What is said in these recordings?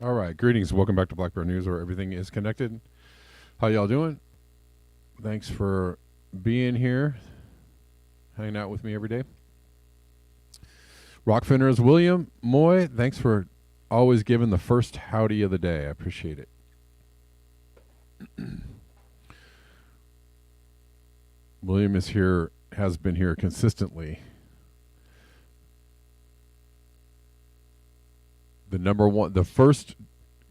All right, greetings. Welcome back to Black Bear News, where everything is connected. How y'all doing? Thanks for being here, hanging out with me every day. Rockfinners, William Moy, thanks for always giving the first howdy of the day. I appreciate it. William is here, has been here consistently. The first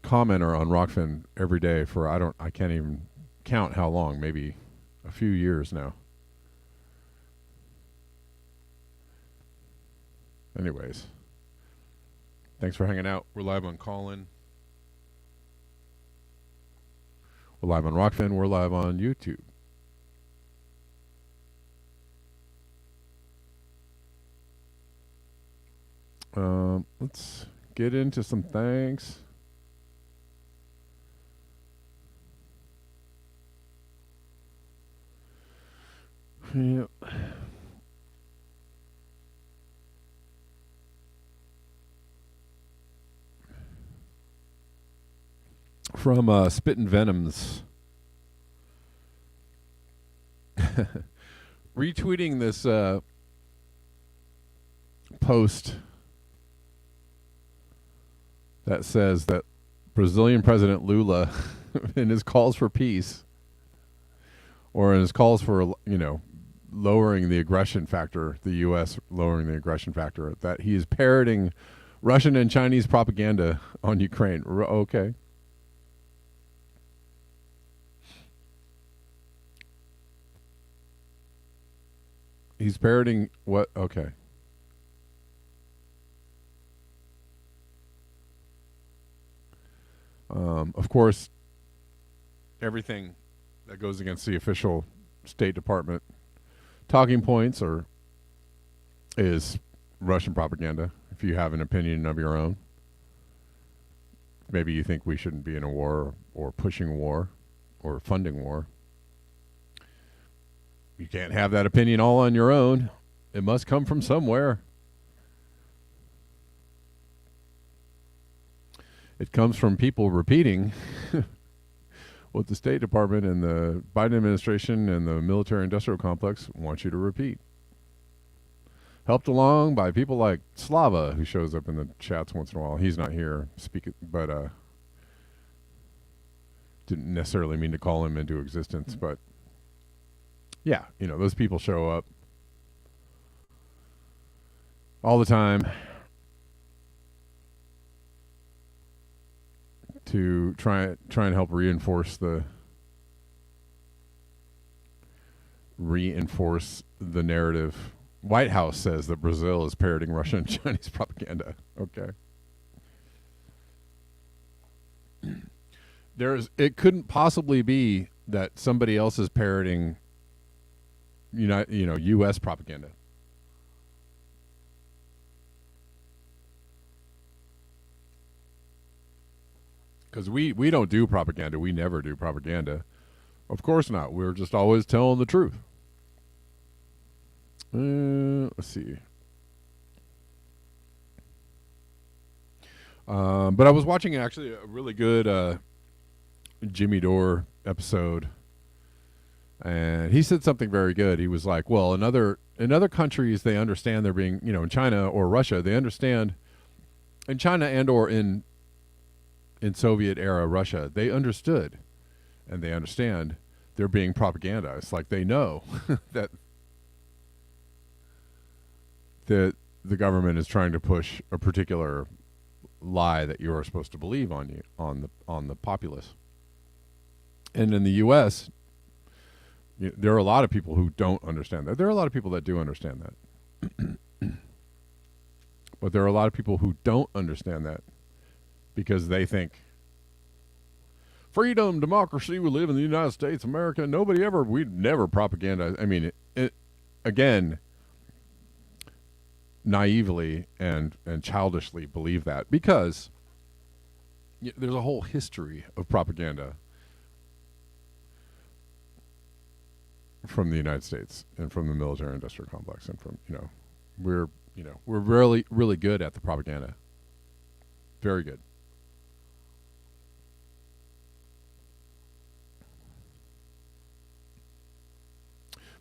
commenter on Rockfin every day for I can't even count how long, maybe a few years now. Anyways, thanks for hanging out. We're live on Callin. We're live on Rockfin. We're live on YouTube. Let's get into some thanks. Yeah. From Spittin' Venoms. Retweeting this post that says that Brazilian President Lula, in his calls for peace, or in his calls for, lowering the aggression factor, the U.S. lowering the aggression factor, that he is parroting Russian and Chinese propaganda on Ukraine. Okay. He's parroting what? Okay. Of course, everything that goes against the official State Department talking points is Russian propaganda. If you have an opinion of your own, maybe you think we shouldn't be in a war or pushing war or funding war. You can't have that opinion all on your own. It must come from somewhere. It comes from people repeating what the State Department and the Biden administration and the military-industrial complex want you to repeat. Helped along by people like Slava, who shows up in the chats once in a while. He's not here speaking, but didn't necessarily mean to call him into existence. But yeah, those people show up all the time to try and help reinforce the narrative. White House says that Brazil is parroting Russian and Chinese propaganda. Okay. It couldn't possibly be that somebody else is parroting U.S. propaganda. Because we don't do propaganda. We never do propaganda. Of course not. We're just always telling the truth. Let's see. But I was watching actually a really good Jimmy Dore episode, and he said something very good. He was like, well, in other countries, they understand they're being, in China or Russia, they understand, in China and or in Soviet era Russia, they understood and they understand they're being propagandized. Like they know that the government is trying to push a particular lie that you are supposed to believe on the populace. And in the U.S., There are a lot of people who don't understand that. There are a lot of people that do understand that. But there are a lot of people who don't understand that because they think freedom, democracy, we live in the United States, America. We'd never propaganda. I mean, again, naively and childishly believe that because there's a whole history of propaganda from the United States and from the military industrial complex and from, we're really, really good at the propaganda. Very good.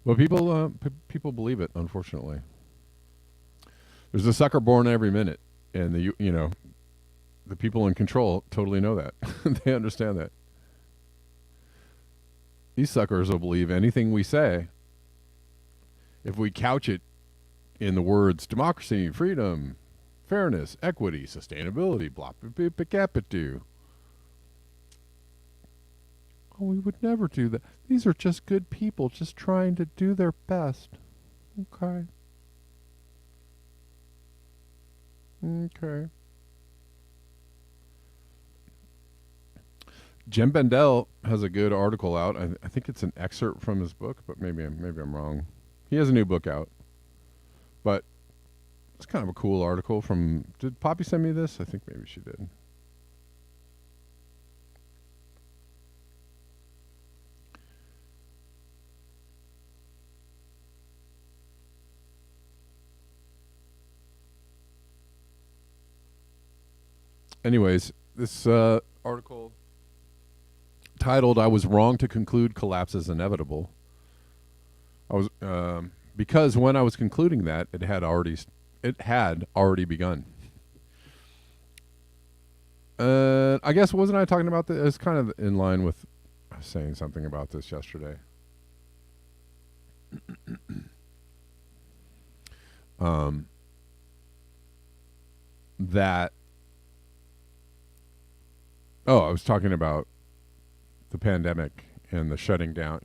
But people believe it, unfortunately. There's a sucker born every minute, and the people in control totally know that. They understand that. These suckers will believe anything we say if we couch it in the words democracy, freedom, fairness, equity, sustainability, blah, blah, blah, blah. Oh, we would never do that. These are just good people just trying to do their best. Okay. Okay. Jim Bendel has a good article out. I think it's an excerpt from his book, but maybe I'm wrong. He has a new book out. But it's kind of a cool article from... Did Poppy send me this? I think maybe she did. Anyways, this article titled "I was wrong to conclude collapse is inevitable." Because when I was concluding that, it had already begun. I guess wasn't I talking about this? It's kind of in line with saying something about this yesterday. That. Oh, I was talking about the pandemic and the shutting down.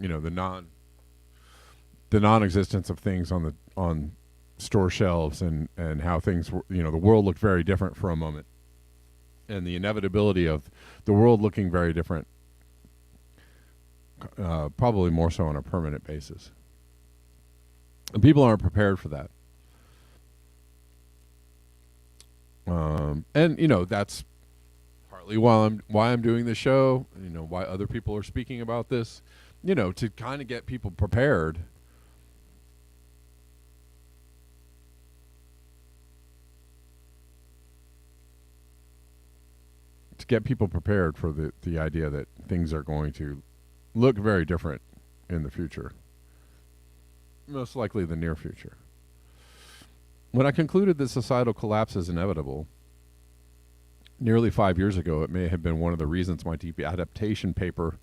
The non-existence of things on store shelves and how things were. The world looked very different for a moment, and the inevitability of the world looking very different, probably more so on a permanent basis. And people aren't prepared for that. And that's partly why I'm doing the show. Why other people are speaking about this. To kind of get people prepared. To get people prepared for the idea that things are going to look very different in the future. Most likely the near future. When I concluded that societal collapse is inevitable, nearly 5 years ago, it may have been one of the reasons my deep adaptation paper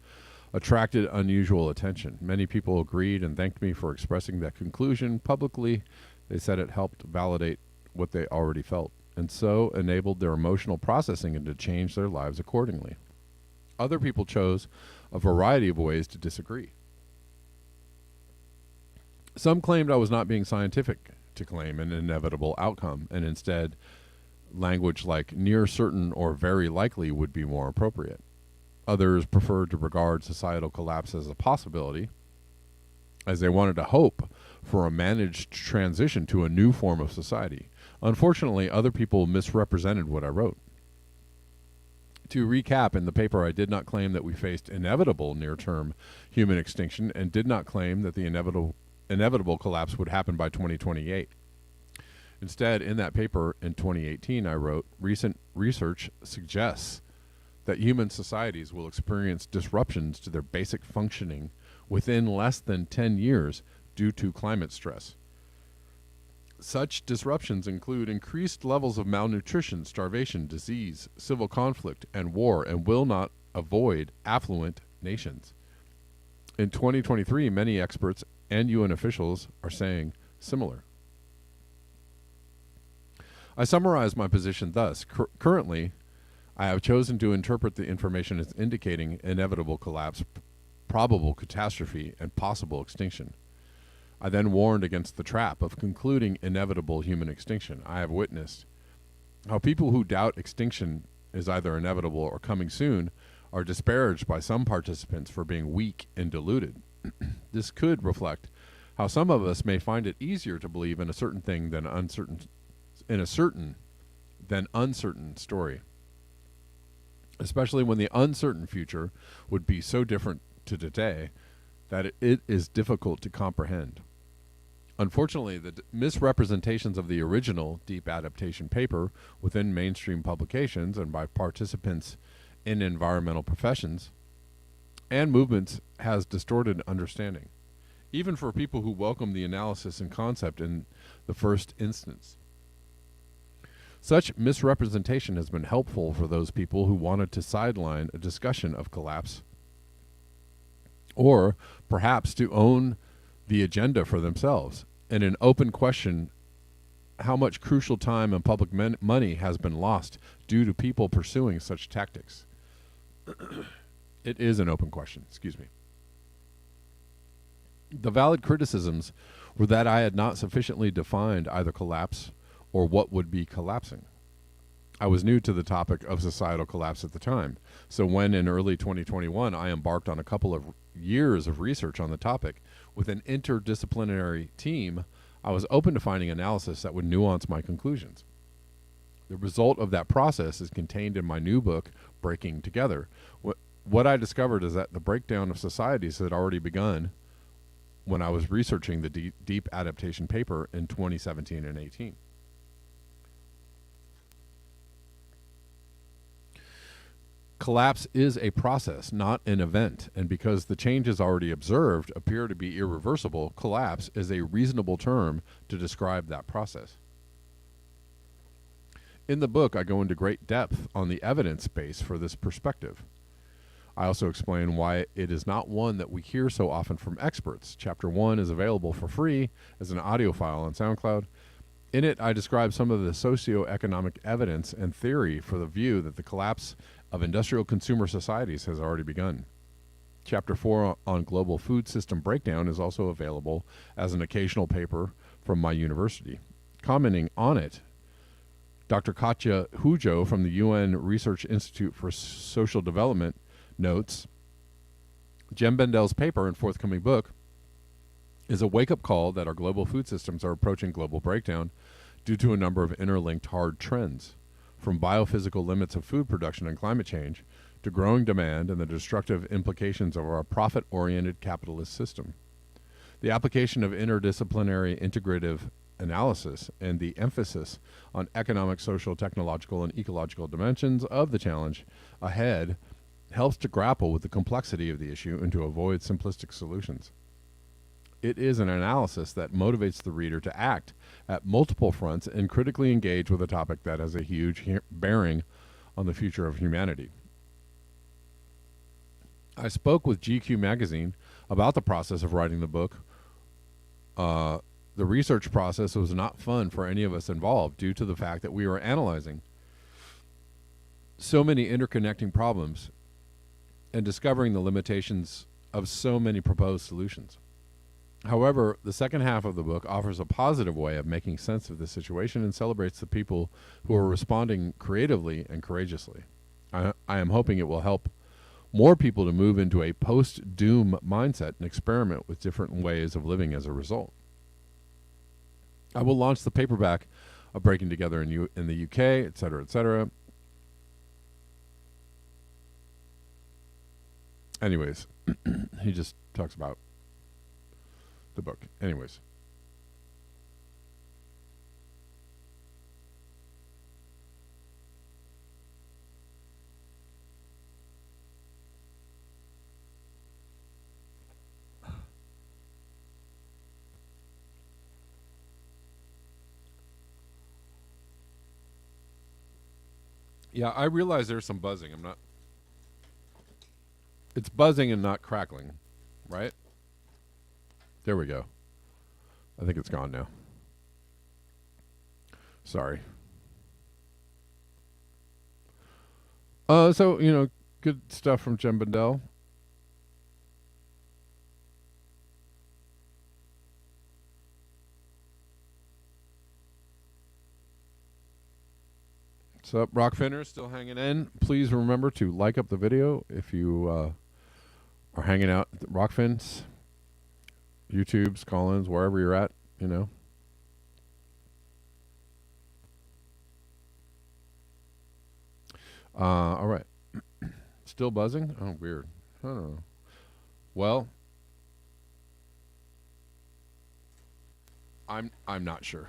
attracted unusual attention. Many people agreed and thanked me for expressing that conclusion publicly. They said it helped validate what they already felt, and so enabled their emotional processing and to change their lives accordingly. Other people chose a variety of ways to disagree. Some claimed I was not being scientific to claim an inevitable outcome, and instead language like near certain or very likely would be more appropriate. Others preferred to regard societal collapse as a possibility, as they wanted to hope for a managed transition to a new form of society. Unfortunately, other people misrepresented what I wrote. To recap, in the paper I did not claim that we faced inevitable near-term human extinction and did not claim that the inevitable collapse would happen by 2028. Instead, in that paper in 2018, I wrote, recent research suggests that human societies will experience disruptions to their basic functioning within less than 10 years due to climate stress. Such disruptions include increased levels of malnutrition, starvation, disease, civil conflict, and war, and will not avoid affluent nations. In 2023, many experts and UN officials are saying similar. I summarize my position thus. Currently, I have chosen to interpret the information as indicating inevitable collapse probable catastrophe and possible extinction. I then warned against the trap of concluding inevitable human extinction. I have witnessed how people who doubt extinction is either inevitable or coming soon are disparaged by some participants for being weak and deluded. This could reflect how some of us may find it easier to believe in a certain thing than uncertain story, especially when the uncertain future would be so different to today that it is difficult to comprehend. Unfortunately, the misrepresentations of the original deep adaptation paper within mainstream publications and by participants in environmental professions and movements has distorted understanding, even for people who welcome the analysis and concept in the first instance. Such misrepresentation has been helpful for those people who wanted to sideline a discussion of collapse, or perhaps to own the agenda for themselves. And an open question how much crucial time and public money has been lost due to people pursuing such tactics. It is an open question, excuse me. The valid criticisms were that I had not sufficiently defined either collapse or what would be collapsing. I was new to the topic of societal collapse at the time, so when in early 2021 I embarked on a couple of years of research on the topic with an interdisciplinary team, I was open to finding analysis that would nuance my conclusions. The result of that process is contained in my new book, Breaking Together. What I discovered is that the breakdown of societies had already begun when I was researching the deep adaptation paper in 2017 and 18. Collapse is a process, not an event, and because the changes already observed appear to be irreversible, collapse is a reasonable term to describe that process. In the book, I go into great depth on the evidence base for this perspective. I also explain why it is not one that we hear so often from experts. Chapter 1 is available for free as an audio file on SoundCloud. In it, I describe some of the socioeconomic evidence and theory for the view that the collapse of industrial consumer societies has already begun. Chapter 4 on global food system breakdown is also available as an occasional paper from my university. Commenting on it, Dr. Katja Hujo from the UN Research Institute for Social Development notes, Jem Bendel's paper and forthcoming book is a wake-up call that our global food systems are approaching global breakdown due to a number of interlinked hard trends, from biophysical limits of food production and climate change to growing demand and the destructive implications of our profit-oriented capitalist system. The application of interdisciplinary integrative analysis and the emphasis on economic, social, technological, and ecological dimensions of the challenge ahead helps to grapple with the complexity of the issue and to avoid simplistic solutions. It is an analysis that motivates the reader to act at multiple fronts and critically engage with a topic that has a huge bearing on the future of humanity. I spoke with GQ magazine about the process of writing the book. The research process was not fun for any of us involved due to the fact that we were analyzing so many interconnecting problems and discovering the limitations of so many proposed solutions. However, the second half of the book offers a positive way of making sense of this situation and celebrates the people who are responding creatively and courageously. I am hoping it will help more people to move into a post-doom mindset and experiment with different ways of living as a result. I will launch the paperback of Breaking Together in the UK, etc., etc. Anyways, he just talks about the book. Anyways. Yeah, I realize there's some buzzing. It's buzzing and not crackling, right? There we go. I think it's gone now. Sorry. So, good stuff from Jem Bendel. What's up, Rockfinners? Still hanging in? Please remember to like up the video if you are hanging out at the Rockfins, YouTube's, Collins, wherever you're at, you know. All right. Still buzzing? Oh, weird. I don't know. Well, I'm not sure.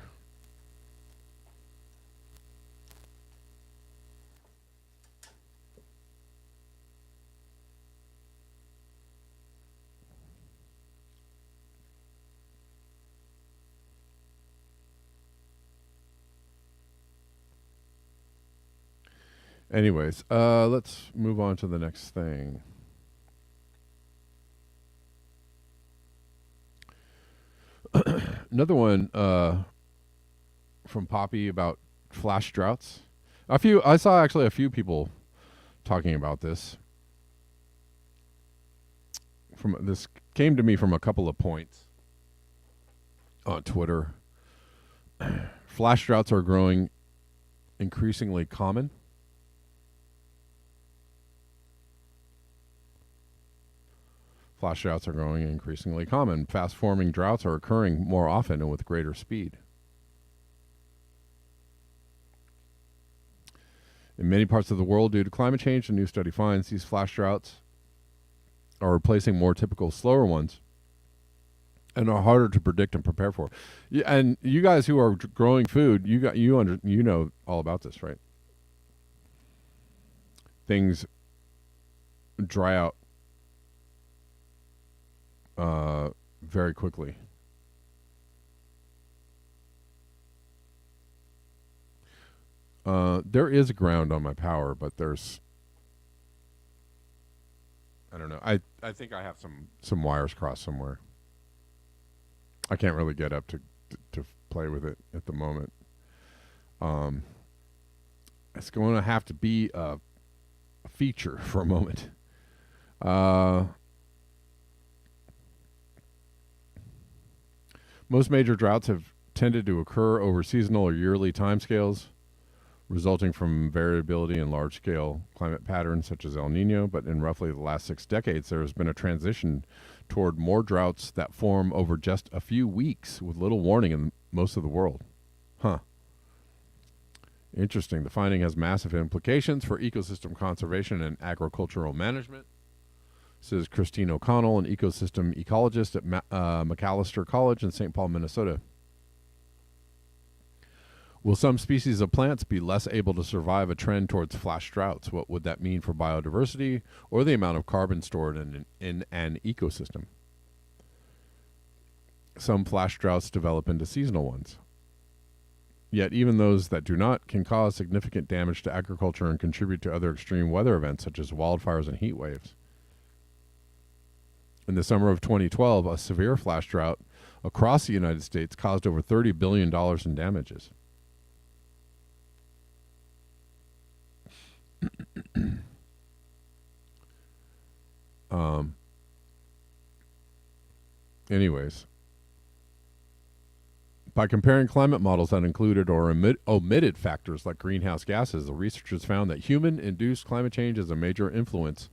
Anyways, let's move on to the next thing. Another one from Poppy about flash droughts. I saw actually a few people talking about this. This came to me from a couple of points on Twitter. Flash droughts are growing increasingly common. Flash droughts are growing increasingly common. Fast-forming droughts are occurring more often and with greater speed. In many parts of the world, due to climate change, a new study finds these flash droughts are replacing more typical slower ones and are harder to predict and prepare for. Yeah, and you guys who are growing food, you know all about this, right? Things dry out very quickly. There is ground on my power, but I don't know. I think I have some wires crossed somewhere. I can't really get up to play with it at the moment. It's going to have to be a feature for a moment. Most major droughts have tended to occur over seasonal or yearly timescales, resulting from variability in large-scale climate patterns such as El Nino. But in roughly the last 6 decades, there has been a transition toward more droughts that form over just a few weeks with little warning in most of the world. Huh. Interesting. The finding has massive implications for ecosystem conservation and agricultural management. This is Christine O'Connell, an ecosystem ecologist at Macalester College in St. Paul, Minnesota. Will some species of plants be less able to survive a trend towards flash droughts? What would that mean for biodiversity or the amount of carbon stored in an ecosystem? Some flash droughts develop into seasonal ones. Yet even those that do not can cause significant damage to agriculture and contribute to other extreme weather events such as wildfires and heat waves. In the summer of 2012, a severe flash drought across the United States caused over $30 billion in damages. Anyways, by comparing climate models that included or omitted factors like greenhouse gases, the researchers found that human-induced climate change is a major influence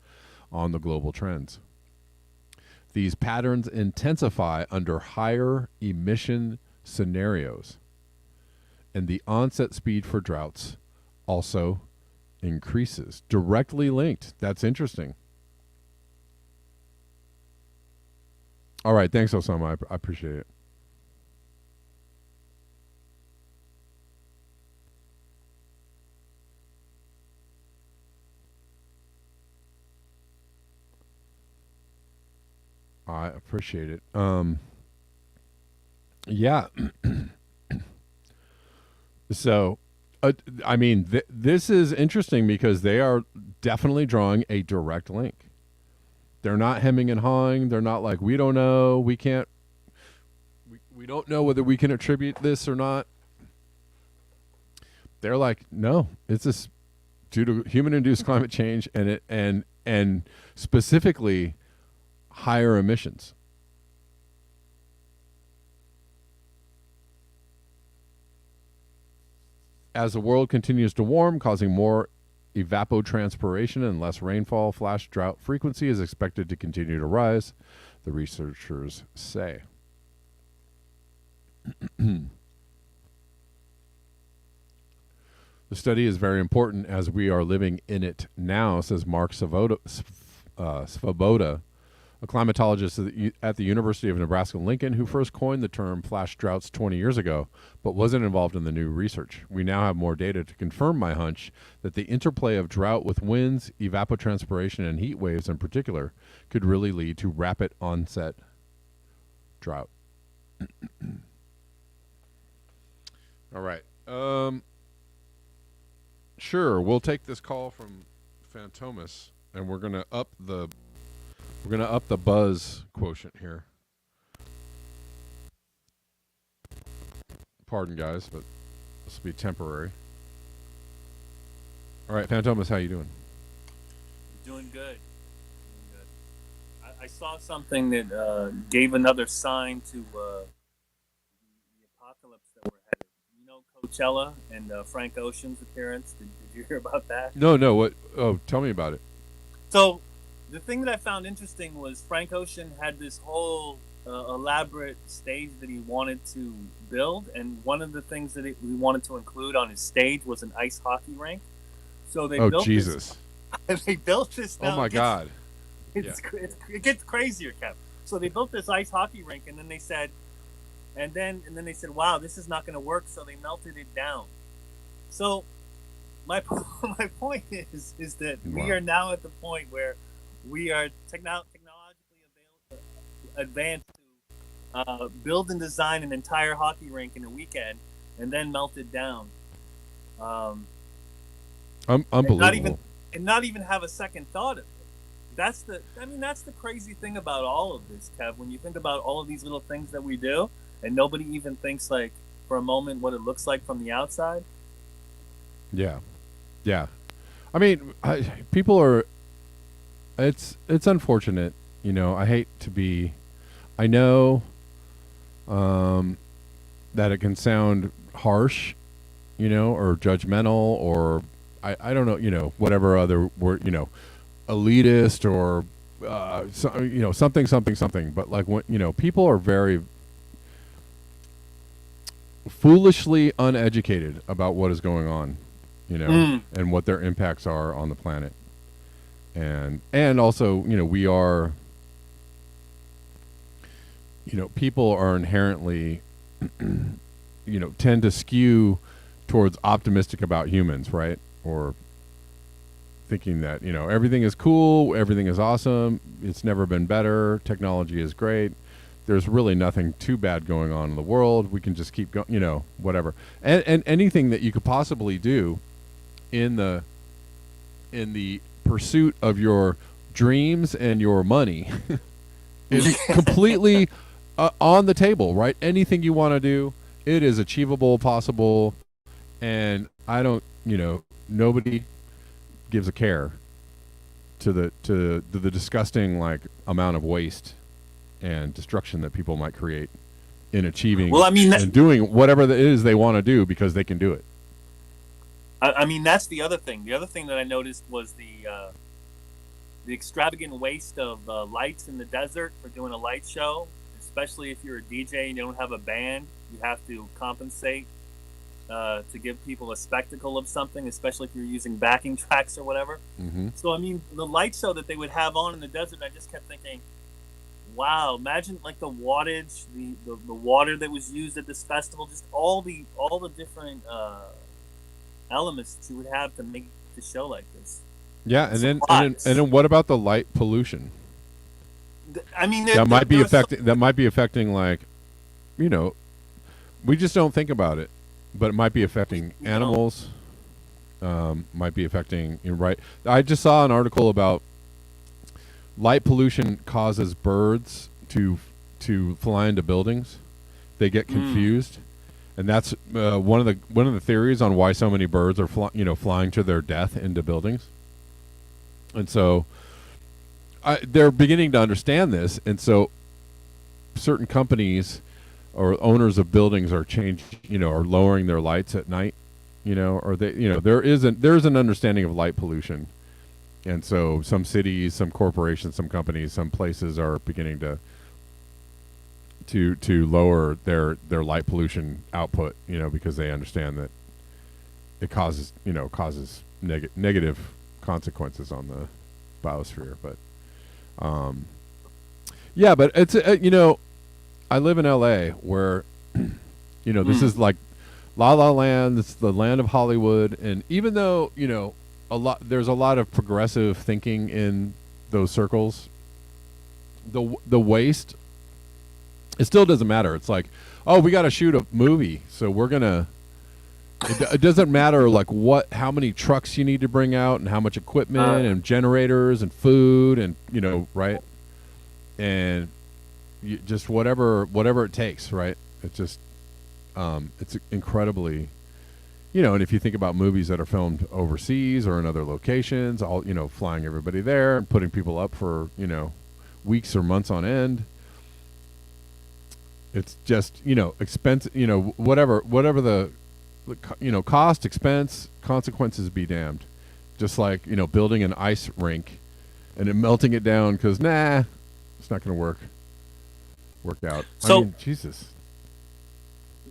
on the global trends. These patterns intensify under higher emission scenarios, and the onset speed for droughts also increases. Directly linked. That's interesting. All right. Thanks, Osama. I appreciate it. I appreciate it. Yeah. So, I mean, this is interesting because they are definitely drawing a direct link. They're not hemming and hawing. They're not like, we don't know. We can't. We don't know whether we can attribute this or not. They're like, no, it's this due to human-induced climate change and specifically higher emissions. As the world continues to warm, causing more evapotranspiration and less rainfall, flash drought frequency is expected to continue to rise, the researchers say. The study is very important as we are living in it now, says Mark Svoboda, a climatologist at the University of Nebraska-Lincoln, who first coined the term flash droughts 20 years ago, but wasn't involved in the new research. We now have more data to confirm my hunch that the interplay of drought with winds, evapotranspiration, and heat waves in particular could really lead to rapid onset drought. All right. Sure, we'll take this call from Fantomas, and we're gonna up the buzz quotient here. Pardon, guys, but this will be temporary. All right, Fantomas, how you doing? Doing good. I saw something that gave another sign to the apocalypse that we're headed. You know, Coachella and Frank Ocean's appearance. Did you hear about that? No. What? Oh, tell me about it. So, the thing that I found interesting was Frank Ocean had this whole elaborate stage that he wanted to build, and one of the things that he wanted to include on his stage was an ice hockey rink. So they built Jesus! They built this. Oh my God! It gets crazier, Kev. So they built this ice hockey rink, and then they said, "Wow, this is not going to work." So they melted it down. So my point is that we are now at the point where we are technologically advanced to build and design an entire hockey rink in a weekend and then melt it down. Unbelievable. And not even have a second thought of it. That's the crazy thing about all of this, Kev. When you think about all of these little things that we do, and nobody even thinks like for a moment what it looks like from the outside. Yeah. I mean, people are. It's unfortunate, you know. I hate to be. I know that it can sound harsh, you know, or judgmental, or I don't know, you know, whatever other word, you know, elitist or you know, something. But like when, you know, people are very foolishly uneducated about what is going on, you know, and what their impacts are on the planet. And also, you know, we are, you know, people are inherently, you know, tend to skew towards optimistic about humans, right? Or thinking that, you know, everything is cool, everything is awesome, it's never been better, technology is great, there's really nothing too bad going on in the world, we can just keep going, you know, whatever. And anything that you could possibly do in the pursuit of your dreams and your money is completely on the table, right? Anything you want to do, it is achievable, possible, and I don't, you know, nobody gives a care to the disgusting like amount of waste and destruction that people might create in achieving and doing whatever it is they want to do because they can do it. I mean, that's the other thing. The other thing that I noticed was the extravagant waste of lights in the desert for doing a light show, especially if you're a DJ and you don't have a band. You have to compensate to give people a spectacle of something, especially if you're using backing tracks or whatever. Mm-hmm. So, I mean, the light show that they would have on in the desert, I just kept thinking, wow, imagine like the wattage, the water that was used at this festival, just all the different elements that you would have to make the show like this. Yeah, and then what about the light pollution? I mean, that might be affecting like, you know, we just don't think about it, but it might be affecting animals. Might be affecting, you know, right? I just saw an article about light pollution causes birds to fly into buildings. They get confused. And that's one of the theories on why so many birds are flying to their death into buildings. And so they're beginning to understand this, and so certain companies or owners of buildings are lowering their lights at night or there's an understanding of light pollution, and so some cities, some corporations, some companies, some places are beginning to lower their light pollution output, because they understand that it causes negative consequences on the biosphere. But yeah, but it's I live in LA where this is like La La Land. It's the land of Hollywood, and even though there's a lot of progressive thinking in those circles, the waste, it still doesn't matter. It's like, oh, we got to shoot a movie, so we're gonna. It doesn't matter like how many trucks you need to bring out and how much equipment and generators and food and right, and just whatever it takes, right? It's just it's incredibly, and if you think about movies that are filmed overseas or in other locations, all flying everybody there and putting people up for weeks or months on end. It's just expensive, whatever the cost, expense, consequences be damned. Just like building an ice rink and then melting it down because it's not going to work out. So, I mean, Jesus.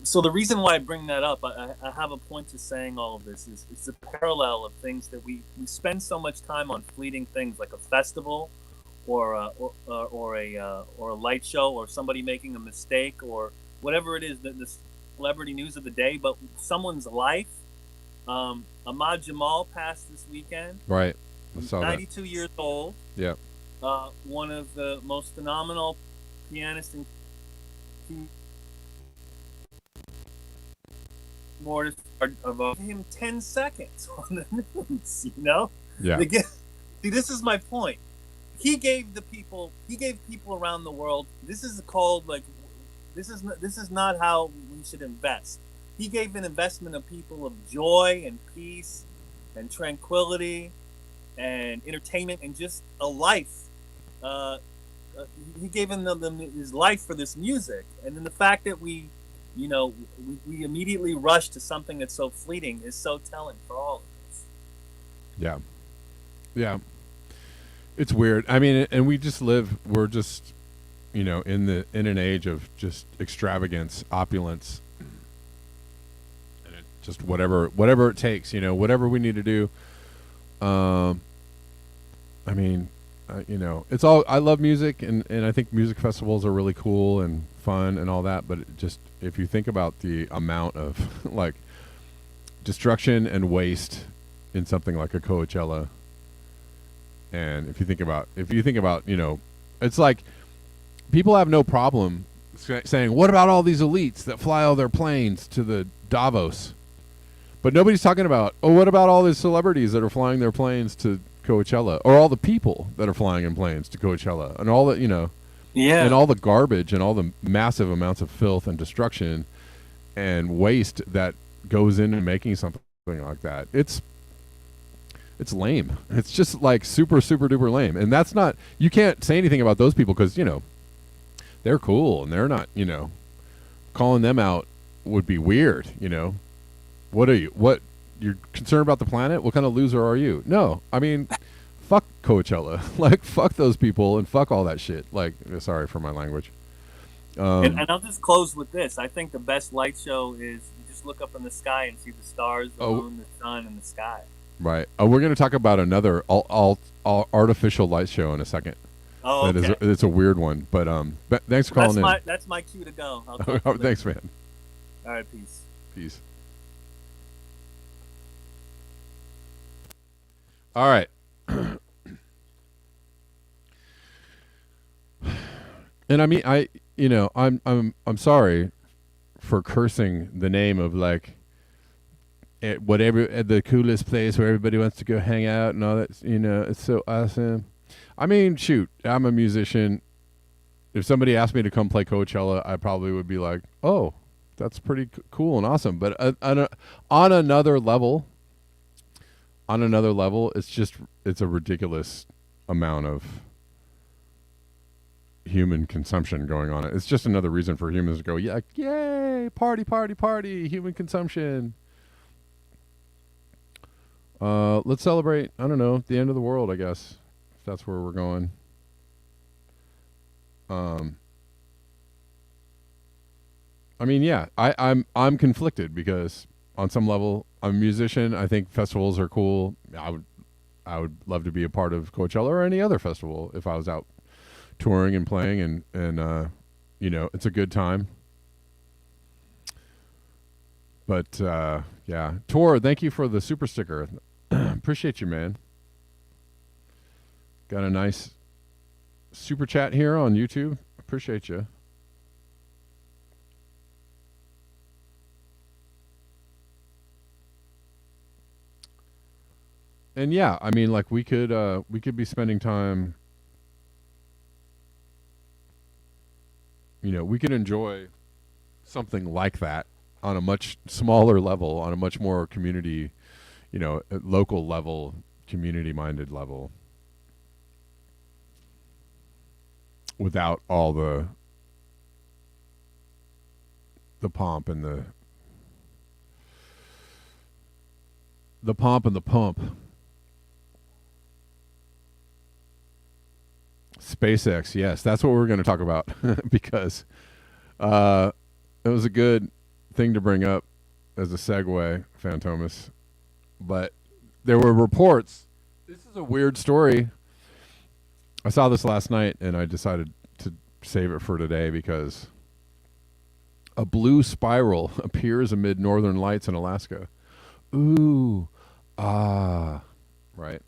So the reason why I bring that up, I have a point to saying all of this is it's a parallel of things that we spend so much time on fleeting things like a festival, or a light show, or somebody making a mistake, or whatever it is, the celebrity news of the day. But someone's life, Ahmad Jamal passed this weekend. Right, I saw 92 years old. Yeah. One of the most phenomenal pianists in more of him 10 seconds on the news, Yeah. See, this is my point. He gave people around the world. This is called this is not how we should invest. He gave an investment of people of joy and peace and tranquility and entertainment and just a life. He gave them his life for this music, and then the fact that we immediately rush to something that's so fleeting is so telling for all of us. Yeah. It's weird. I mean, and we're just in an age of just extravagance, opulence, and just whatever it takes, whatever we need to do. I mean, it's all. I love music, and I think music festivals are really cool and fun and all that. But if you think about the amount of like destruction and waste in something like a Coachella, and if you think about, it's like people have no problem saying, "What about all these elites that fly all their planes to the Davos?" But nobody's talking about, what about all these celebrities that are flying their planes to Coachella, or all the people that are flying in planes to Coachella, and all that, and all the garbage and all the massive amounts of filth and destruction and waste that goes into making something like that. It's lame. It's just like super, super duper lame. And that's not, you can't say anything about those people because, they're cool and they're not, calling them out would be weird, What are you? You're concerned about the planet? What kind of loser are you? No, I mean, fuck Coachella. Like, fuck those people and fuck all that shit. Like, sorry for my language. And I'll just close with this. I think the best light show is you just look up in the sky and see the stars, the moon, the sun, and the sky. Right. We're going to talk about another artificial light show in a second. Oh, okay. It's a weird one, but thanks for calling in. That's my cue to go. Thanks, man. All right, peace. Peace. All right. And I mean, I'm sorry for cursing the name of like the coolest place where everybody wants to go hang out and all that. It's so awesome. I mean, shoot, I'm a musician. If somebody asked me to come play Coachella, I probably would be like, oh, that's pretty cool and awesome. But on another level, it's a ridiculous amount of human consumption going on. It's just another reason for humans to go, yeah, yay, party, party, party, human consumption. Let's celebrate. I don't know, the end of the world, I guess, if that's where we're going. Um, I mean, yeah, I'm conflicted because on some level I'm a musician. I think festivals are cool. I would love to be a part of Coachella or any other festival if I was out touring and playing and it's a good time. But yeah, Tor, thank you for the super sticker. Appreciate you, man. Got a nice super chat here on YouTube. Appreciate you. And yeah, I mean, like we could be spending time. We could enjoy something like that on a much smaller level, on a much more community, local level, community minded level, without all the pomp and the pomp and the pump. SpaceX, yes, that's what we're going to talk about because uh, it was a good thing to bring up as a segue, Phantomas. But there were reports. This is a weird story. I saw this last night and I decided to save it for today because a blue spiral appears amid northern lights in Alaska. Ooh, ah, right.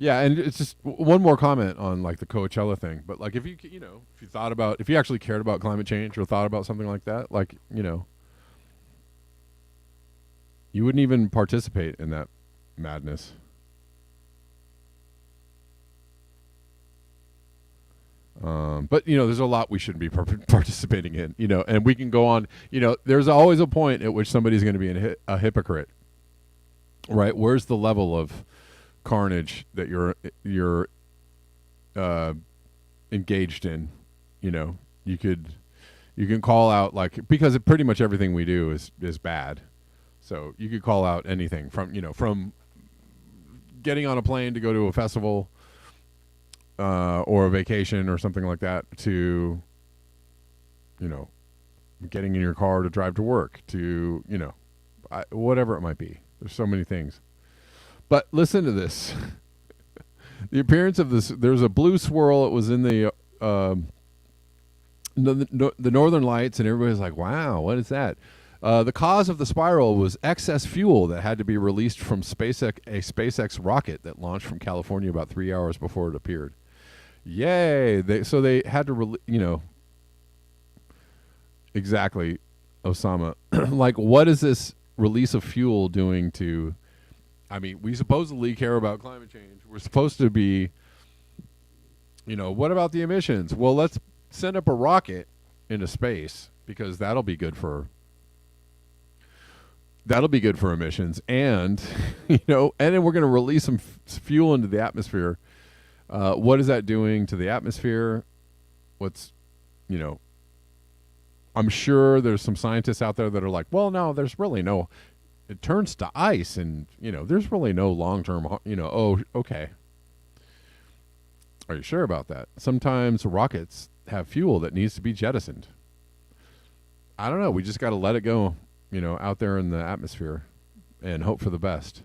Yeah, and it's just one more comment on like the Coachella thing. But like, if you actually cared about climate change or thought about something like that, like you wouldn't even participate in that madness. But there's a lot we shouldn't be participating in. And we can go on. There's always a point at which somebody's going to be a hypocrite, right? Where's the level of carnage that you're uh, engaged in? You can call out, like, because pretty much everything we do is bad. So you could call out anything from getting on a plane to go to a festival or a vacation or something like that to getting in your car to drive to work to whatever it might be. There's so many things. But listen to this. The appearance of this. There's a blue swirl. It was in the Northern Lights, and everybody's like, "Wow, what is that?" The cause of the spiral was excess fuel that had to be released from a SpaceX rocket that launched from California about 3 hours before it appeared. Yay! So they had to, exactly, Osama. Like, what is this release of fuel doing to? I mean, we supposedly care about climate change. We're supposed to be, what about the emissions? Well, let's send up a rocket into space because that'll be good for emissions, and and then we're going to release some fuel into the atmosphere. What is that doing to the atmosphere? What's, I'm sure there's some scientists out there that are like, well, no, there's really no. It turns to ice, and there's really no long-term. Oh, okay. Are you sure about that? Sometimes rockets have fuel that needs to be jettisoned. I don't know. We just got to let it go, out there in the atmosphere, and hope for the best.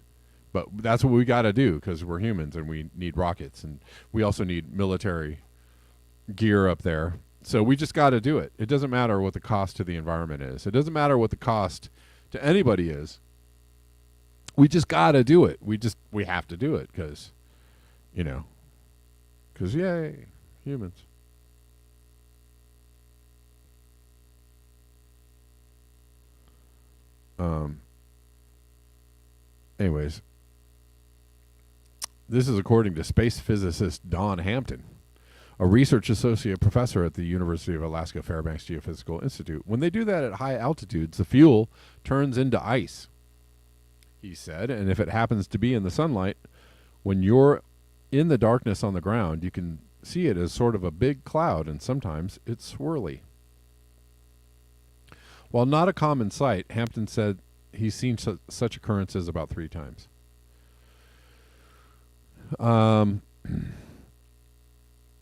But that's what we got to do because we're humans and we need rockets, and we also need military gear up there. So we just got to do it. It doesn't matter what the cost to the environment is. It doesn't matter what the cost to anybody is. We just got to do it. We have to do it because yay, humans. Anyways, this is according to space physicist Don Hampton, a research associate professor at the University of Alaska Fairbanks Geophysical Institute. When they do that at high altitudes, the fuel turns into ice, he said, and if it happens to be in the sunlight, when you're in the darkness on the ground, you can see it as sort of a big cloud, and sometimes it's swirly. While not a common sight, Hampton said he's seen such occurrences about 3 times.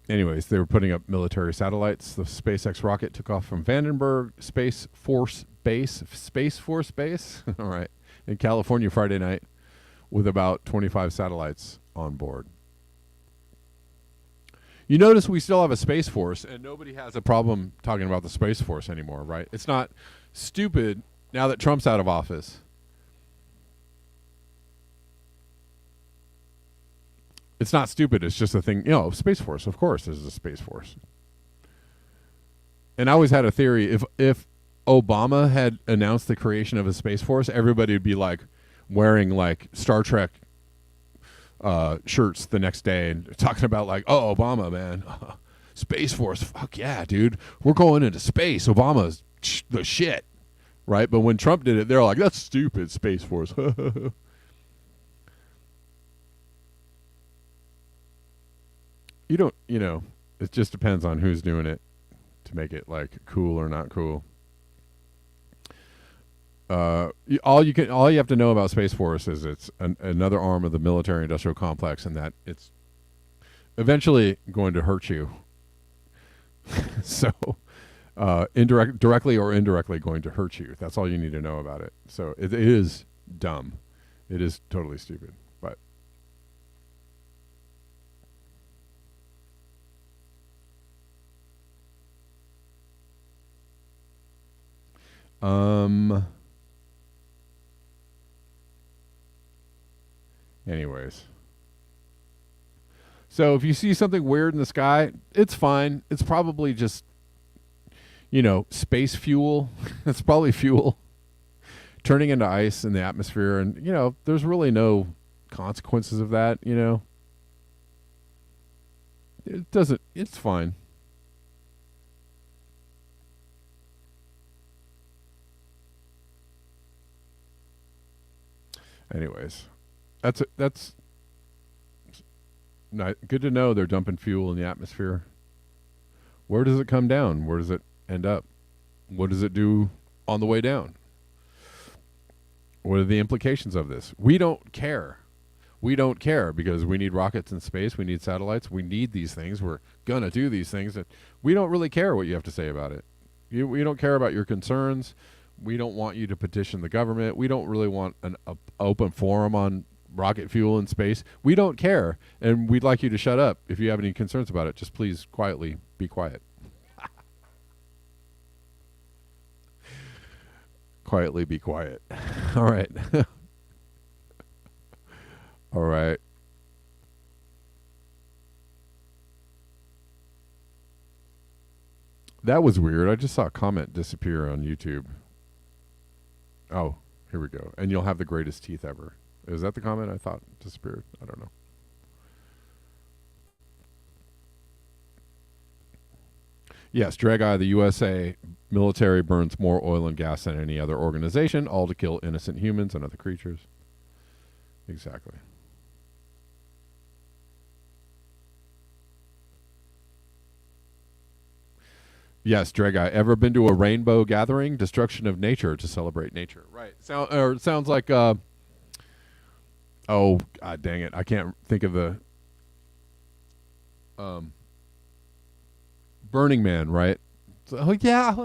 Anyways, they were putting up military satellites. The SpaceX rocket took off from Vandenberg Space Force Base, all right, in California Friday night with about 25 satellites on board. You notice we still have a Space Force, and nobody has a problem talking about the Space Force anymore, right? It's not stupid now that Trump's out of office. It's not stupid. It's just a thing. Space Force, of course, there's a Space Force. And I always had a theory, if Obama had announced the creation of a Space Force, everybody would be like wearing like Star Trek shirts the next day and talking about like, oh, Obama, man, Space Force, fuck yeah, dude, we're going into space. Obama's the shit, right? But when Trump did it, they're like, that's stupid, Space Force. It just depends on who's doing it to make it like cool or not cool. All you have to know about Space Force is it's another arm of the military-industrial complex, and that it's eventually going to hurt you. So, directly or indirectly going to hurt you. That's all you need to know about it. So it is dumb. It is totally stupid. But anyways. So if you see something weird in the sky, it's fine. It's probably just, space fuel. It's probably fuel turning into ice in the atmosphere. And, there's really no consequences of that, It's fine. Anyways, that's not good to know. They're dumping fuel in the atmosphere. Where does it come down? Where does it end up? What does it do on the way down? What are the implications of this? We don't care. We don't care because we need rockets in space. We need satellites. We need these things. We're gonna do these things. And we don't really care what you have to say about it. We don't care about your concerns. We don't want you to petition the government. We don't really want an open forum on rocket fuel in space. We don't care, and we'd like you to shut up. If you have any concerns about it, just please quietly be quiet. Quietly be quiet. All right. All right. That was weird. I just saw a comment disappear on YouTube. Oh, here we go. And you'll have the greatest teeth ever. Is that the comment I thought disappeared? I don't know. Yes, Drag-Eye, the USA military burns more oil and gas than any other organization, all to kill innocent humans and other creatures. Exactly. Yes, Drag-Eye. Ever been to a rainbow gathering? Destruction of nature to celebrate nature. Right. Sounds like, oh, God dang it. I can't think of the, Burning Man, right? Oh, yeah. It's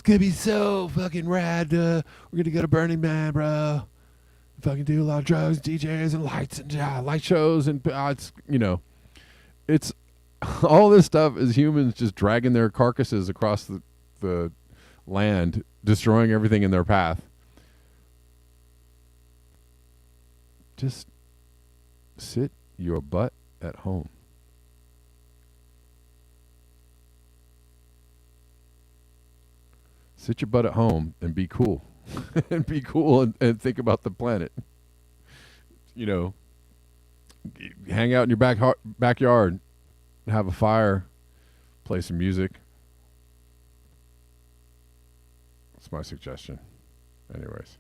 going to be so fucking rad. We're going to go to Burning Man, bro. Fucking do a lot of drugs, DJs, and lights, and light shows, and it's, it's all this stuff is humans just dragging their carcasses across the land, destroying everything in their path. Just sit your butt at home. Sit your butt at home and be cool. And be cool and think about the planet. Hang out in your backyard, have a fire, play some music. That's my suggestion. Anyways.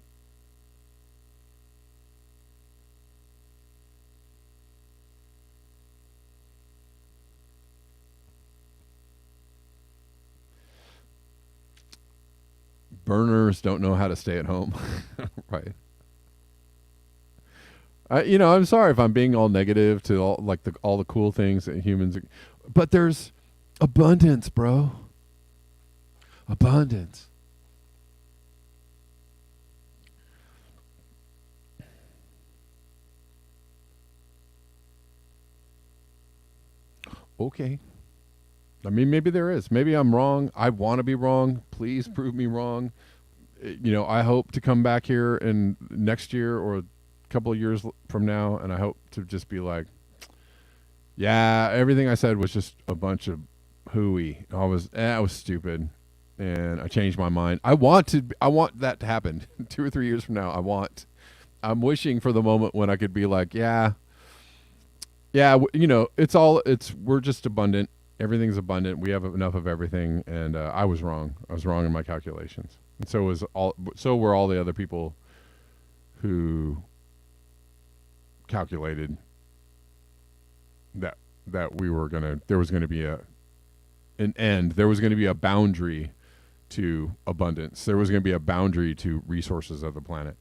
burners don't know how to stay at home. Right. I'm sorry if I'm being all negative to all the cool things that humans, but there's abundance, bro. Abundance. Okay. I mean, maybe there is. Maybe I'm wrong. I want to be wrong. Please prove me wrong. I hope to come back here in next year or a couple of years from now, and I hope to just be like, yeah, everything I said was just a bunch of hooey. I was stupid, and I changed my mind. I want that to happen 2 or 3 years from now. I'm wishing for the moment when I could be like, yeah, we're just abundant. Everything's abundant. We have enough of everything, and I was wrong. I was wrong in my calculations, and so were all the other people who calculated that there was gonna be an end. There was gonna be a boundary to abundance. There was gonna be a boundary to resources of the planet.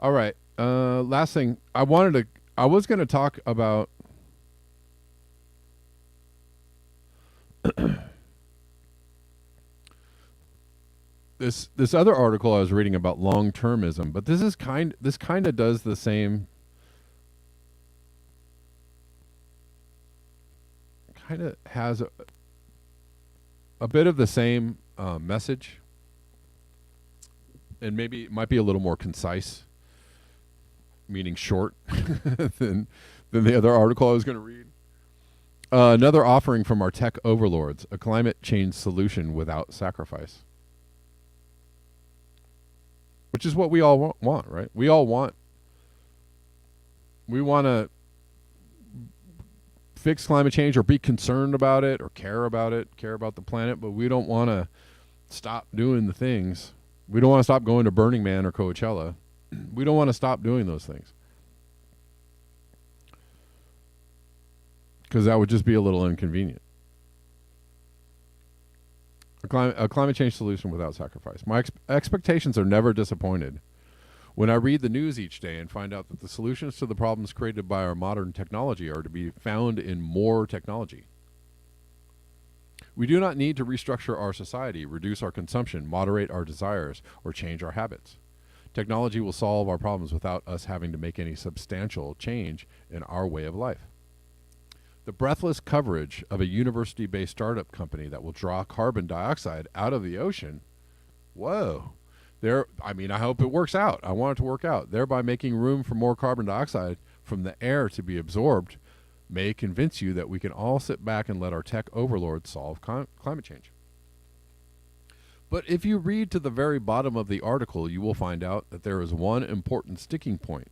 All right. Last thing I was going to talk about this other article I was reading about long-termism, but this kind of does the same, kind of has a bit of the same message, and maybe it might be a little more concise, meaning short than the other article I was going to read. Another offering from our tech overlords: a climate change solution without sacrifice. Which is what we all want, right? We want to fix climate change or be concerned about it or care about the planet, but we don't want to stop doing the things. We don't want to stop going to Burning Man or Coachella. We don't want to stop doing those things, because that would just be a little inconvenient. A climate change solution without sacrifice. My expectations are never disappointed when I read the news each day and find out that the solutions to the problems created by our modern technology are to be found in more technology. We do not need to restructure our society, reduce our consumption, moderate our desires, or change our habits. Technology will solve our problems without us having to make any substantial change in our way of life. The breathless coverage of a university-based startup company that will draw carbon dioxide out of the ocean. Whoa. I hope it works out. I want it to work out. Thereby making room for more carbon dioxide from the air to be absorbed may convince you that we can all sit back and let our tech overlords solve climate change. But if you read to the very bottom of the article, you will find out that there is one important sticking point.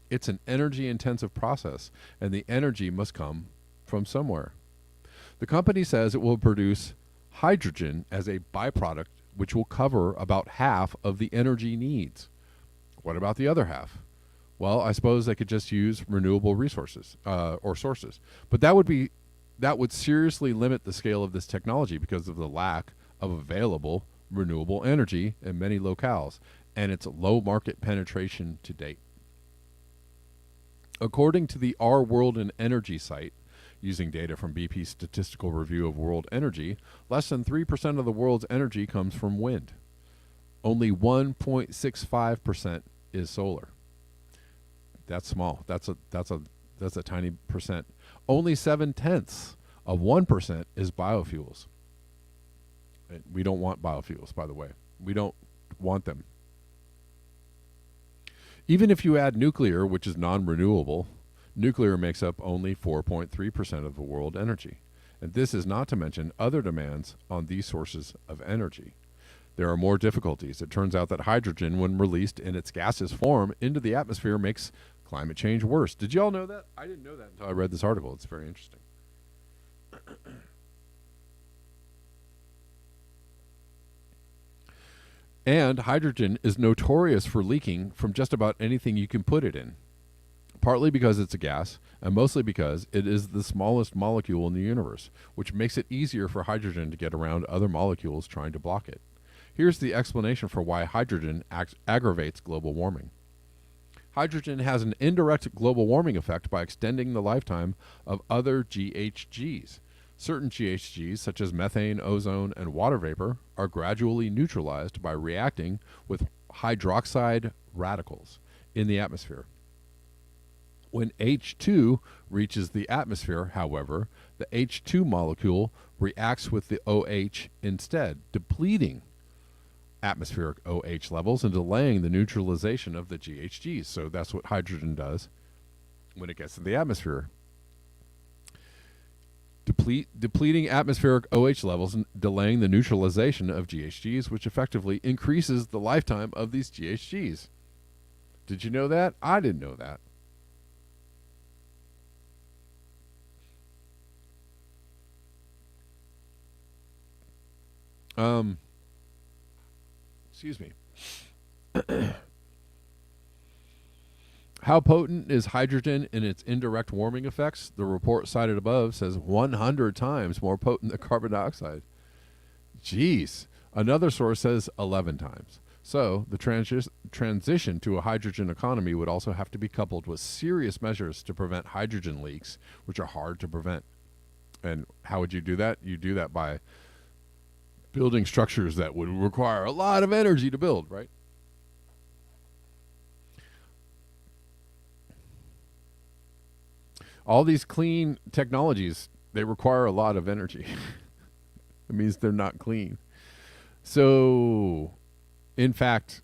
It's an energy-intensive process, and the energy must come from somewhere. The company says it will produce hydrogen as a byproduct, which will cover about half of the energy needs. What about the other half? Well, I suppose they could just use renewable resources or sources, but that would seriously limit the scale of this technology because of the lack of available renewable energy in many locales and its low market penetration to date. According to the Our World in Energy site, using data from BP's Statistical Review of World Energy, less than 3% of the world's energy comes from wind. Only 1.65% is solar. That's small. That's a tiny percent. Only 0.7% is biofuels. And we don't want biofuels, by the way. We don't want them. Even if you add nuclear, which is non-renewable, nuclear makes up only 4.3% of the world energy. And this is not to mention other demands on these sources of energy. There are more difficulties. It turns out that hydrogen, when released in its gaseous form into the atmosphere, makes climate change worse. Did you all know that? I didn't know that until I read this article. It's very interesting. And hydrogen is notorious for leaking from just about anything you can put it in, partly because it's a gas, and mostly because it is the smallest molecule in the universe, which makes it easier for hydrogen to get around other molecules trying to block it. Here's the explanation for why hydrogen aggravates global warming. Hydrogen has an indirect global warming effect by extending the lifetime of other GHGs. Certain GHGs, such as methane, ozone, and water vapor, are gradually neutralized by reacting with hydroxide radicals in the atmosphere. When H2 reaches the atmosphere, however, the H2 molecule reacts with the OH instead, depleting atmospheric OH levels and delaying the neutralization of the GHGs. So that's what hydrogen does when it gets to the atmosphere. Depleting atmospheric OH levels and delaying the neutralization of GHGs, which effectively increases the lifetime of these GHGs. Did you know that? I didn't know that. Excuse me. How potent is hydrogen in its indirect warming effects? The report cited above says 100 times more potent than carbon dioxide. Jeez. Another source says 11 times. So the transition to a hydrogen economy would also have to be coupled with serious measures to prevent hydrogen leaks, which are hard to prevent. And how would you do that? You do that by building structures that would require a lot of energy to build, right? All these clean technologies, they require a lot of energy. It means they're not clean. So, in fact,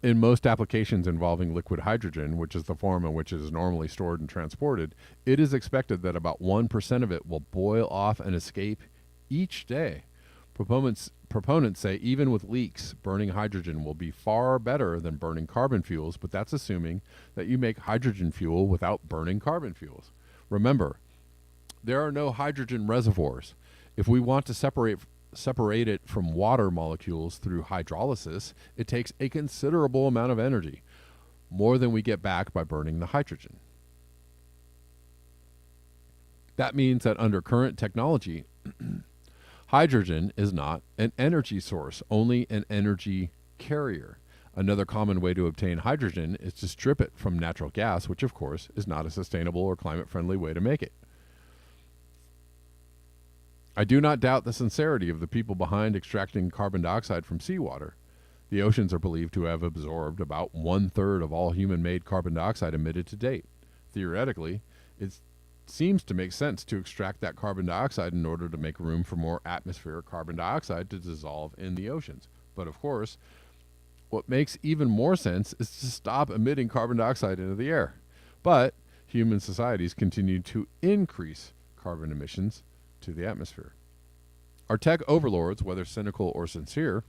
in most applications involving liquid hydrogen, which is the form in which it is normally stored and transported, it is expected that about 1% of it will boil off and escape each day. Proponents say even with leaks, burning hydrogen will be far better than burning carbon fuels, but that's assuming that you make hydrogen fuel without burning carbon fuels. Remember, there are no hydrogen reservoirs. If we want to separate it from water molecules through hydrolysis, it takes a considerable amount of energy, more than we get back by burning the hydrogen. That means that under current technology, hydrogen is not an energy source, only an energy carrier. Another common way to obtain hydrogen is to strip it from natural gas, which of course is not a sustainable or climate-friendly way to make it. I do not doubt the sincerity of the people behind extracting carbon dioxide from seawater. The oceans are believed to have absorbed about 1/3 of all human-made carbon dioxide emitted to date. Theoretically, it seems to make sense to extract that carbon dioxide in order to make room for more atmospheric carbon dioxide to dissolve in the oceans. But of course, what makes even more sense is to stop emitting carbon dioxide into the air. But human societies continue to increase carbon emissions to the atmosphere. Our tech overlords, whether cynical or sincere,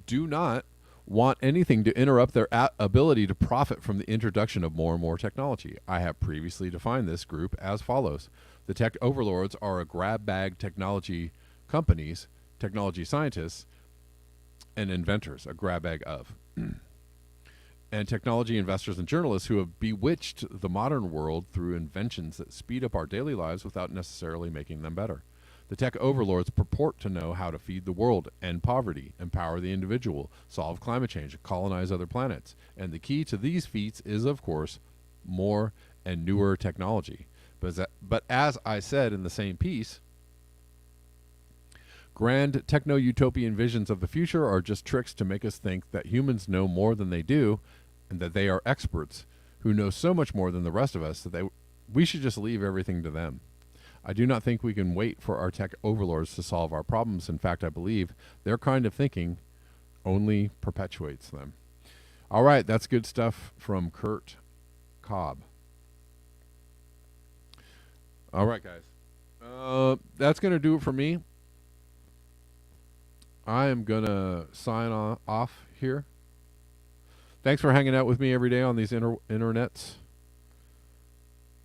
do not want anything to interrupt their ability to profit from the introduction of more and more technology. I have previously defined this group as follows. The tech overlords are a grab bag technology companies, technology scientists, and inventors, a grab bag of. And technology investors and journalists who have bewitched the modern world through inventions that speed up our daily lives without necessarily making them better. The tech overlords purport to know how to feed the world, end poverty, empower the individual, solve climate change, colonize other planets. And the key to these feats is, of course, more and newer technology. But as I said in the same piece, grand techno-utopian visions of the future are just tricks to make us think that humans know more than they do and that they are experts who know so much more than the rest of us that we should just leave everything to them. I do not think we can wait for our tech overlords to solve our problems. In fact, I believe their kind of thinking only perpetuates them. All right, that's good stuff from Kurt Cobb. All right, guys. That's going to do it for me. I am going to sign off here. Thanks for hanging out with me every day on these internets.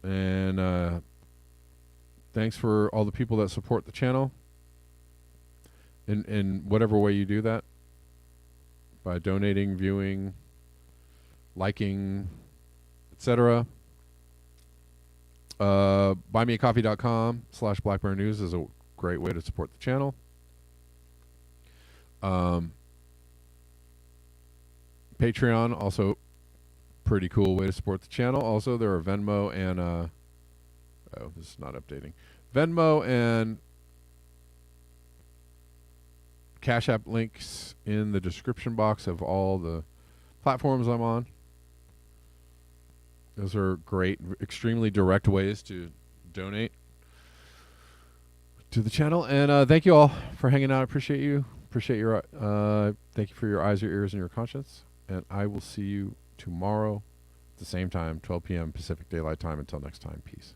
And thanks for all the people that support the channel. in whatever way you do that, by donating, viewing, liking, etc. Buymeacoffee.com/BlackBearNews is a great way to support the channel. Patreon, also pretty cool way to support the channel. Also, there are Venmo and oh, this is not updating. Venmo and Cash App links in the description box of all the platforms I'm on. Those are great, extremely direct ways to donate to the channel. And thank you all for hanging out. I appreciate you. Appreciate your thank you for your eyes, your ears, and your conscience. And I will see you tomorrow at the same time, 12 p.m. Pacific Daylight Time. Until next time, peace.